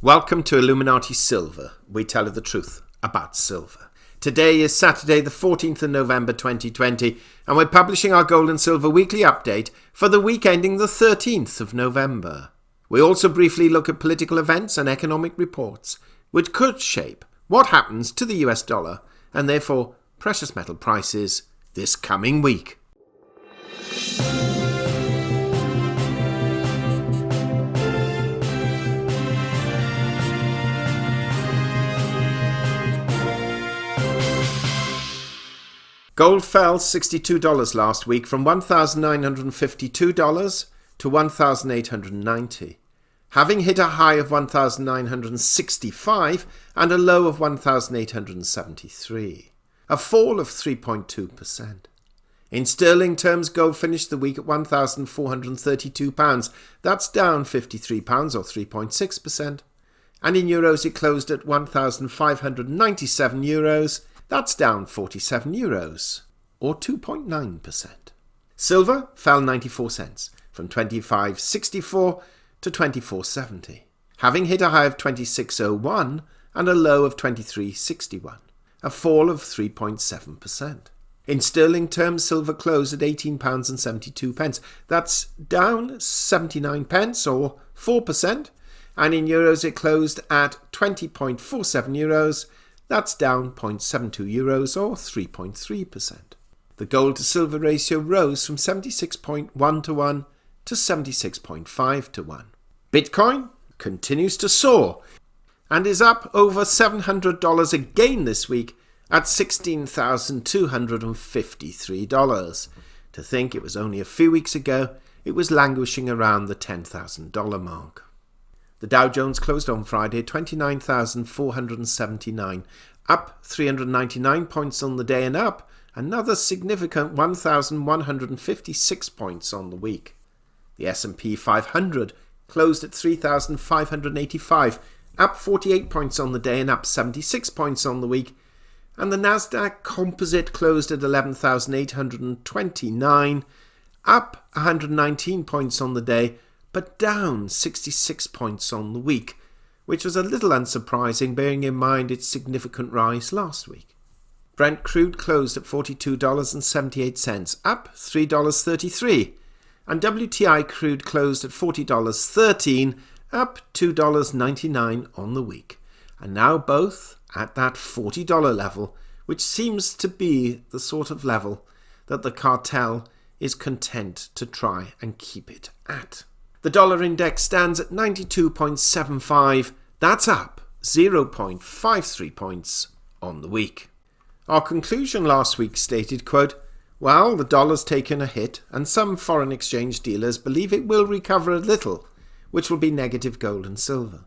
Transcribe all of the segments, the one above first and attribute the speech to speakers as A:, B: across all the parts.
A: Welcome to Illuminati Silver. We tell you the truth about silver. Today is Saturday the 14th of November 2020 and we're publishing our Gold and Silver Weekly Update for the week ending the 13th of November. We also briefly look at political events and economic reports which could shape what happens to the US dollar and therefore precious metal prices this coming week. Gold fell $62 last week from $1,952 to $1,890, having hit a high of $1,965 and a low of $1,873, a fall of 3.2%. In sterling terms, gold finished the week at £1,432, that's down £53 or 3.6%, and in euros it closed at €1,597, that's down 47 euros, or 2.9%. Silver fell 94 cents, from 25.64 to 24.70, having hit a high of 26.01 and a low of 23.61, a fall of 3.7%. In sterling terms, silver closed at £18.72, that's down 79 pence, or 4%, and in euros it closed at 20.47 euros, that's down 0.72 euros or 3.3%. The gold to silver ratio rose from 76.1 to 1 to 76.5 to 1. Bitcoin continues to soar and is up over $700 again this week at $16,253. To think it was only a few weeks ago, it was languishing around the $10,000 mark. The Dow Jones closed on Friday at 29,479, up 399 points on the day and up another significant 1,156 points on the week. The S&P 500 closed at 3,585, up 48 points on the day and up 76 points on the week. And the Nasdaq Composite closed at 11,829, up 119 points on the day, but down 66 points on the week, which was a little unsurprising bearing in mind its significant rise last week. Brent crude closed at $42.78, up $3.33, and WTI crude closed at $40.13, up $2.99 on the week, and now both at that $40 level, which seems to be the sort of level that the cartel is content to try and keep it at. The dollar index stands at 92.75, that's up 0.53 points on the week. Our conclusion last week stated, quote, "Well, the dollar's taken a hit and some foreign exchange dealers believe it will recover a little, which will be negative gold and silver.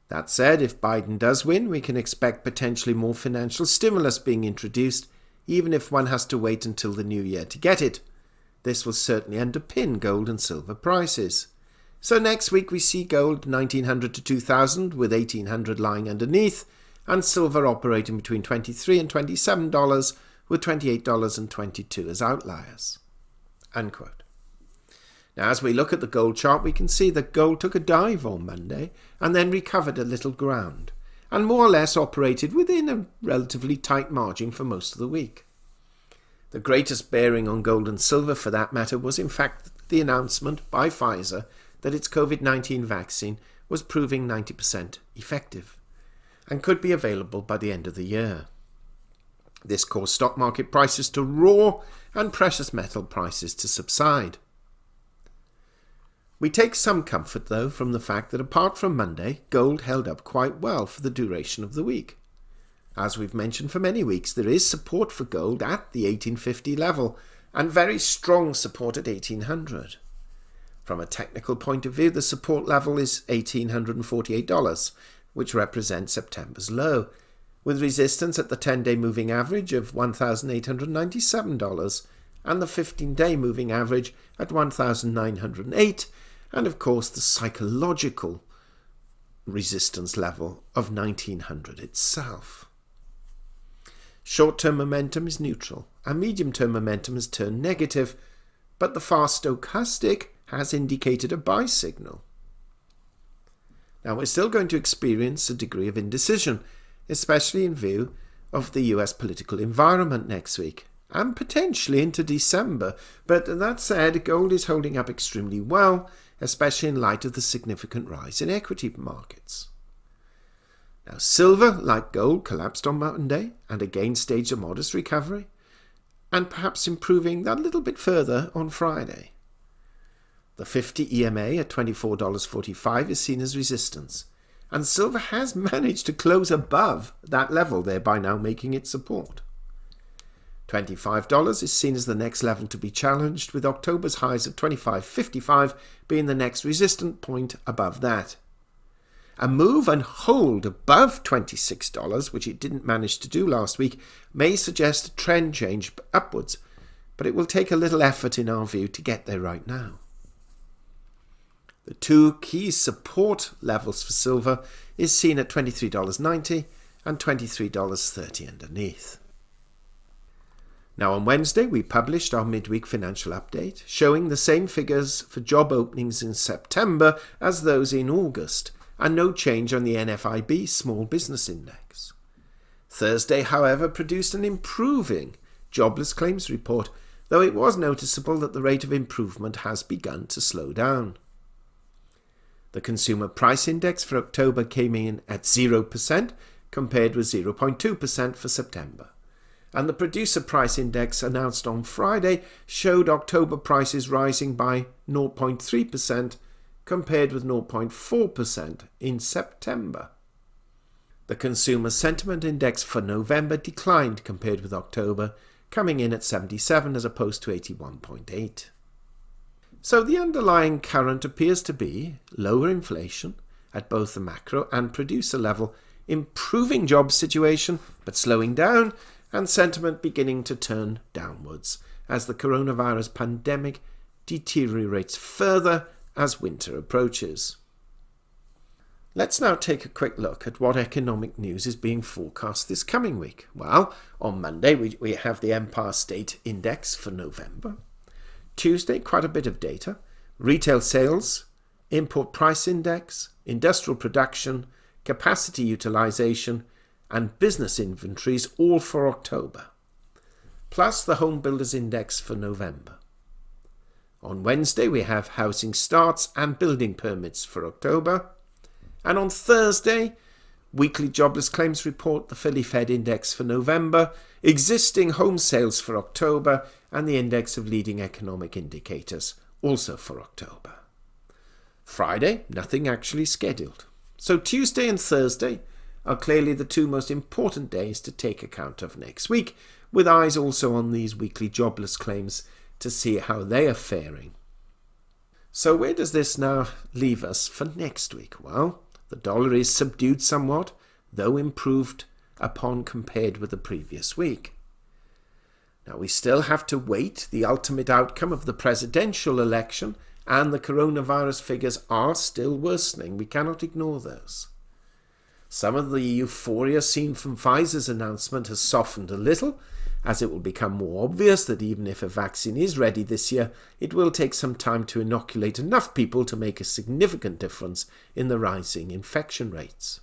A: That said, if Biden does win, we can expect potentially more financial stimulus being introduced, even if one has to wait until the new year to get it. This will certainly underpin gold and silver prices. So next week we see gold 1900 to 2000 with 1800 lying underneath and silver operating between $23 and $27 with $28.22 as outliers." Unquote. Now as we look at the gold chart we can see that gold took a dive on Monday and then recovered a little ground and more or less operated within a relatively tight margin for most of the week. The greatest bearing on gold and silver for that matter was in fact the announcement by Pfizer that its COVID-19 vaccine was proving 90% effective and could be available by the end of the year. This caused stock market prices to roar and precious metal prices to subside. We take some comfort though from the fact that apart from Monday, gold held up quite well for the duration of the week. As we've mentioned for many weeks, there is support for gold at the 1850 level and very strong support at 1800. From a technical point of view, the support level is $1,848, which represents September's low, with resistance at the 10-day moving average of $1,897 and the 15-day moving average at $1,908, and of course the psychological resistance level of 1900 itself. Short-term momentum is neutral, and medium-term momentum has turned negative, but the fast stochastic has indicated a buy signal. Now, we're still going to experience a degree of indecision, especially in view of the US political environment next week, and potentially into December. But that said, gold is holding up extremely well, especially in light of the significant rise in equity markets. Now, silver, like gold, collapsed on Monday and again staged a modest recovery, and perhaps improving that little bit further on Friday. The 50 EMA at $24.45 is seen as resistance, and silver has managed to close above that level, thereby now making it support. $25 is seen as the next level to be challenged, with October's highs at $25.55 being the next resistant point above that. A move and hold above $26, which it didn't manage to do last week, may suggest a trend change upwards, but it will take a little effort in our view to get there right now. The two key support levels for silver is seen at $23.90 and $23.30 underneath. Now on Wednesday we published our midweek financial update, showing the same figures for job openings in September as those in August, and no change on the NFIB Small Business Index. Thursday, however, produced an improving jobless claims report, though it was noticeable that the rate of improvement has begun to slow down. The Consumer Price Index for October came in at 0%, compared with 0.2% for September. And the Producer Price Index announced on Friday showed October prices rising by 0.3%, compared with 0.4% in September. The Consumer Sentiment Index for November declined compared with October, coming in at 77 as opposed to 81.8. So the underlying current appears to be lower inflation at both the macro and producer level, improving job situation but slowing down, and sentiment beginning to turn downwards as the coronavirus pandemic deteriorates further as winter approaches. Let's now take a quick look at what economic news is being forecast this coming week. Well, on Monday we have the Empire State Index for November. Tuesday, quite a bit of data. Retail sales, import price index, industrial production, capacity utilization, and business inventories all for October. Plus the Home Builders Index for November. On Wednesday, we have housing starts and building permits for October. And on Thursday, weekly jobless claims report, the Philly Fed Index for November, existing home sales for October, and the index of leading economic indicators, also for October. Friday, nothing actually scheduled. So Tuesday and Thursday are clearly the two most important days to take account of next week, with eyes also on these weekly jobless claims to see how they are faring. So where does this now leave us for next week? Well, the dollar is subdued somewhat, though improved upon compared with the previous week. Now we still have to wait the ultimate outcome of the presidential election, and the coronavirus figures are still worsening. We cannot ignore those. Some of the euphoria seen from Pfizer's announcement has softened a little, as it will become more obvious that even if a vaccine is ready this year, it will take some time to inoculate enough people to make a significant difference in the rising infection rates.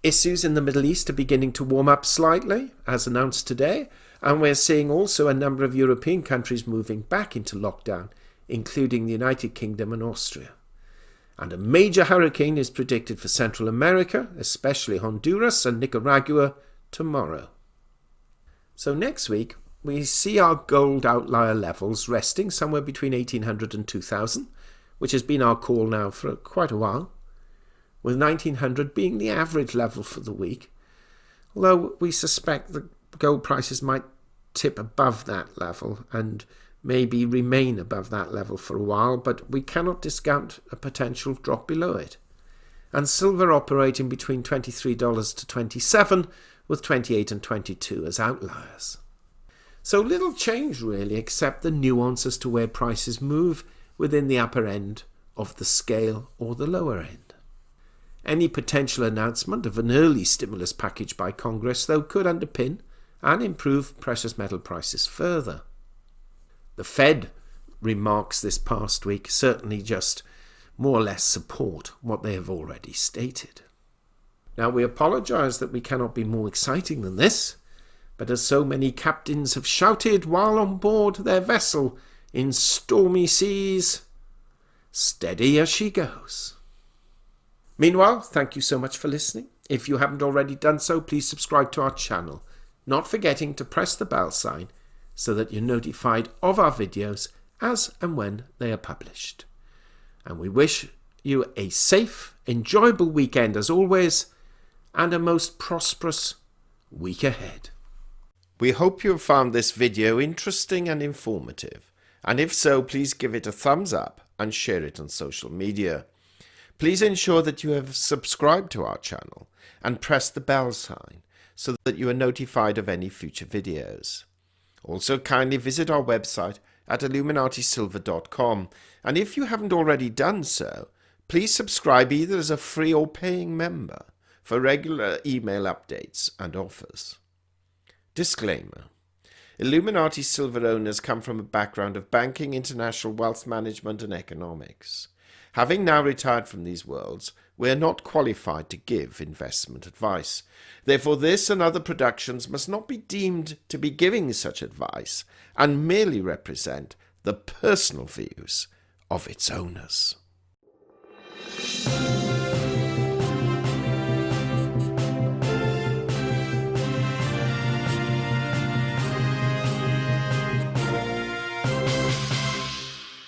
A: Issues in the Middle East are beginning to warm up slightly, as announced today, and we're seeing also a number of European countries moving back into lockdown, including the United Kingdom and Austria. And a major hurricane is predicted for Central America, especially Honduras and Nicaragua, tomorrow. So next week, we see our gold outlier levels resting somewhere between 1800 and 2000, which has been our call now for quite a while, with 1900 being the average level for the week, although we suspect that gold prices might tip above that level and maybe remain above that level for a while, but we cannot discount a potential drop below it. And silver operating between $23 to $27, with 28 and 22 as outliers. So little change really, except the nuance as to where prices move within the upper end of the scale or the lower end. Any potential announcement of an early stimulus package by Congress, though, could underpin and improve precious metal prices further. The Fed remarks this past week certainly just more or less support what they have already stated. Now, we apologise that we cannot be more exciting than this, but as so many captains have shouted while on board their vessel in stormy seas, steady as she goes. Meanwhile, thank you so much for listening. If you haven't already done so, please subscribe to our channel, not forgetting to press the bell sign so that you're notified of our videos as and when they are published. And we wish you a safe, enjoyable weekend as always, and a most prosperous week ahead. We hope you have found this video interesting and informative, and if so, please give it a thumbs up and share it on social media. Please ensure that you have subscribed to our channel and press the bell sign so that you are notified of any future videos. Also, kindly visit our website at illuminatisilver.com, and if you haven't already done so, please subscribe either as a free or paying member for regular email updates and offers. Disclaimer: Illuminati Silver owners come from a background of banking, international wealth management and economics. Having now retired from these worlds, we are not qualified to give investment advice. Therefore, this and other productions must not be deemed to be giving such advice and merely represent the personal views of its owners.